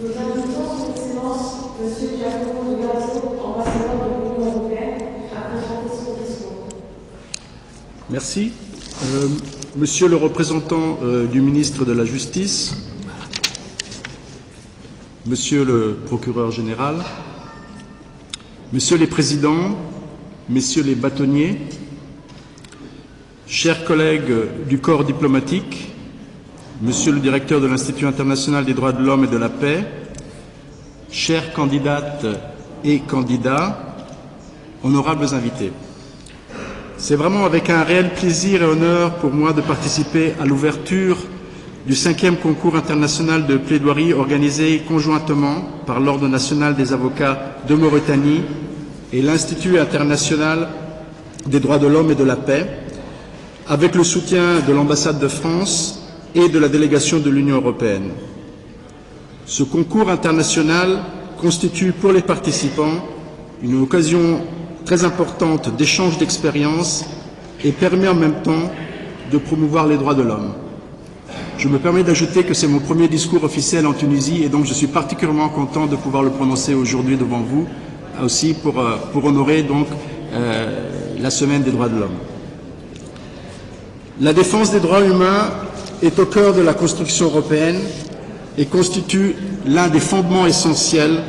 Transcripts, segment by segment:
Nous invitons son Excellence, M. Giacomo Dugazzo, ambassadeur de l'Union européenne, à présenter son discours. Merci. Monsieur le représentant du ministre de la Justice, Monsieur le procureur général, Messieurs les présidents, Messieurs les bâtonniers, chers collègues du corps diplomatique, Monsieur le directeur de l'Institut international des droits de l'homme et de la paix, chères candidates et candidats, honorables invités. C'est vraiment avec un réel plaisir et honneur pour moi de participer à l'ouverture du 5e concours international de plaidoirie organisé conjointement par l'Ordre national des avocats de Mauritanie et l'Institut international des droits de l'homme et de la paix, avec le soutien de l'ambassade de France et de la délégation de l'Union européenne. Ce concours international constitue pour les participants une occasion très importante d'échange d'expériences et permet en même temps de promouvoir les droits de l'homme. Je me permets d'ajouter que c'est mon premier discours officiel en Tunisie et donc je suis particulièrement content de pouvoir le prononcer aujourd'hui devant vous, aussi pour honorer donc la semaine des droits de l'homme. La défense des droits humains est au cœur de la construction européenne et constitue l'un des fondements essentiels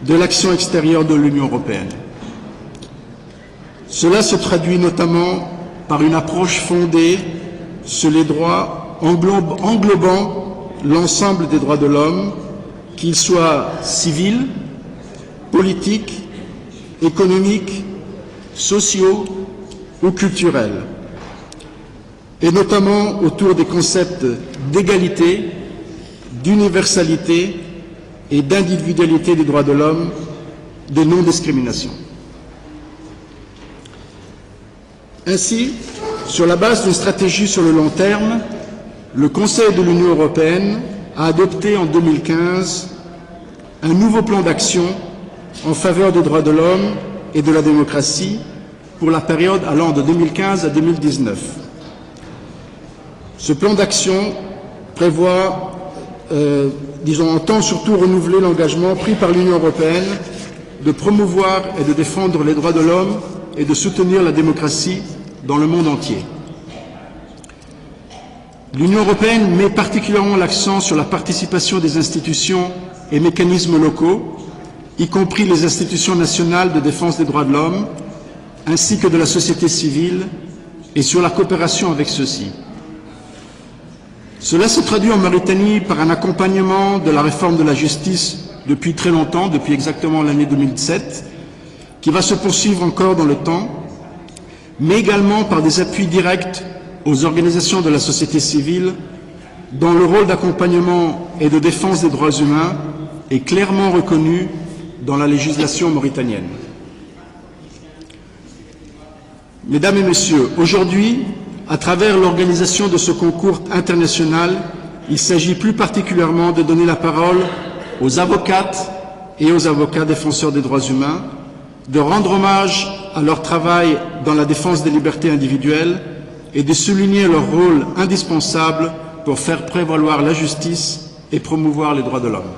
de l'action extérieure de l'Union européenne. Cela se traduit notamment par une approche fondée sur les droits englobant l'ensemble des droits de l'homme, qu'ils soient civils, politiques, économiques, sociaux ou culturels, et notamment autour des concepts d'égalité, d'universalité et d'individualité des droits de l'homme, de non-discrimination. Ainsi, sur la base d'une stratégie sur le long terme, le Conseil de l'Union européenne a adopté en 2015 un nouveau plan d'action en faveur des droits de l'homme et de la démocratie pour la période allant de 2015 à 2019. Ce plan d'action prévoit, entend surtout renouveler l'engagement pris par l'Union européenne de promouvoir et de défendre les droits de l'homme et de soutenir la démocratie dans le monde entier. L'Union européenne met particulièrement l'accent sur la participation des institutions et mécanismes locaux, y compris les institutions nationales de défense des droits de l'homme, ainsi que de la société civile, et sur la coopération avec ceux-ci. Cela se traduit en Mauritanie par un accompagnement de la réforme de la justice depuis très longtemps, depuis exactement l'année 2007, qui va se poursuivre encore dans le temps, mais également par des appuis directs aux organisations de la société civile, dont le rôle d'accompagnement et de défense des droits humains est clairement reconnu dans la législation mauritanienne. Mesdames et Messieurs, aujourd'hui, à travers l'organisation de ce concours international, il s'agit plus particulièrement de donner la parole aux avocates et aux avocats défenseurs des droits humains, de rendre hommage à leur travail dans la défense des libertés individuelles et de souligner leur rôle indispensable pour faire prévaloir la justice et promouvoir les droits de l'homme.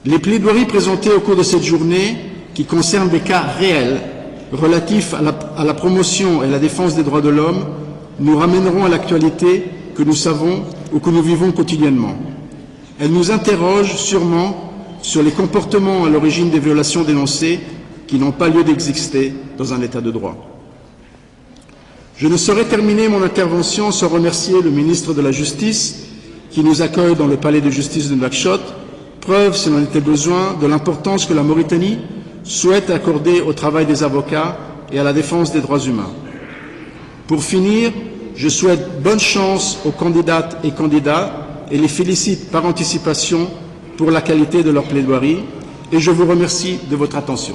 Les plaidoiries présentées au cours de cette journée, qui concernent des cas réels relatifs à la promotion et la défense des droits de l'homme, nous ramèneront à l'actualité que nous savons ou que nous vivons quotidiennement. Elles nous interrogent sûrement sur les comportements à l'origine des violations dénoncées qui n'ont pas lieu d'exister dans un État de droit. Je ne saurais terminer mon intervention sans remercier le ministre de la Justice qui nous accueille dans le palais de justice de Nouakchott, preuve, s'il en était besoin, de l'importance que la Mauritanie souhaite accorder au travail des avocats et à la défense des droits humains. Pour finir, je souhaite bonne chance aux candidates et candidats et les félicite par anticipation pour la qualité de leur plaidoirie et je vous remercie de votre attention.